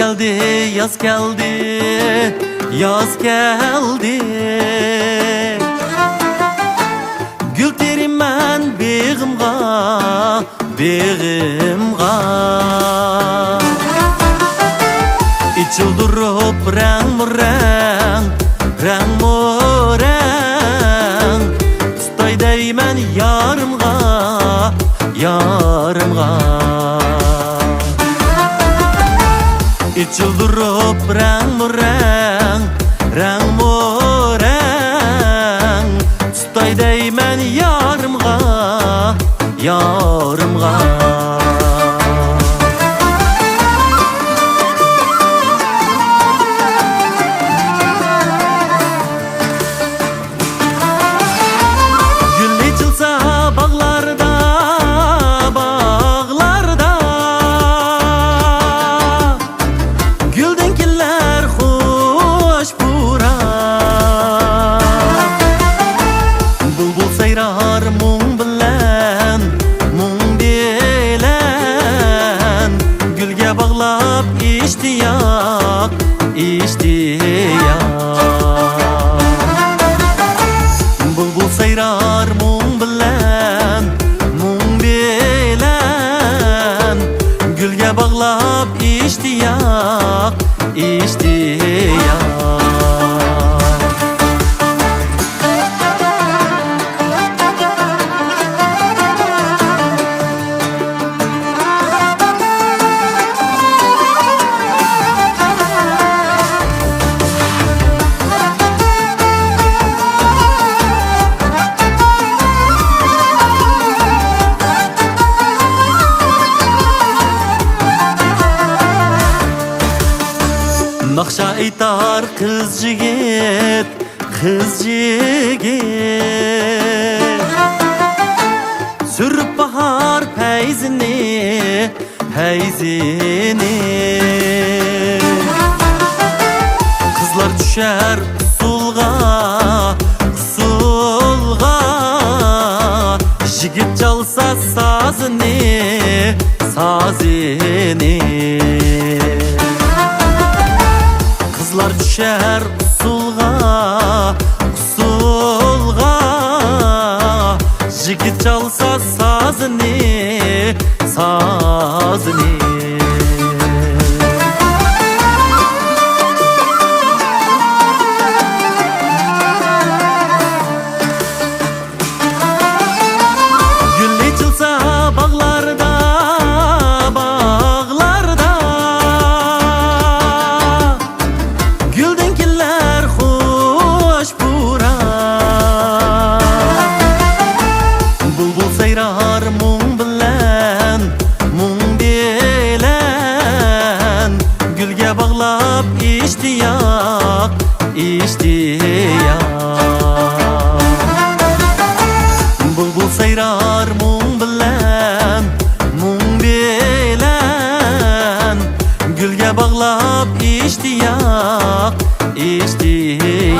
geldi, yaz geldi, yaz geldi. Gül terim ben begimga, begimga. İçildirip rang mı rang, rang mı rang. Tutay deymen yarımga, yarımga. İçildirip rang mı rang, rang mı rang. Tutay deymen yarımga, yarımga. İştiyak, iştiyak. Bulbul sayrar mum bilen, mum bilen. Gülge bağlap iştiyak, iştiyak. Nakşa aytar kız jigit, kız jigit. Sürüp bahar peyzini, peyzini. Kızlar düşer usulga, usulga. Jigit çalsa sazını, sazını. Kızlar düşer usulga, usulga. Jigit çalsa sazını, sazını. Gül açılsa bağlarda, bağlarda. Güldenkiller hoş bura. Bulbul sayrar mum bilen, mum bilen. Gülge bağlap iştiyak, iştiyak. Bulbul sayrar mum bilen, mum bilen. Gülge bağlap iştiyak, iştiyak.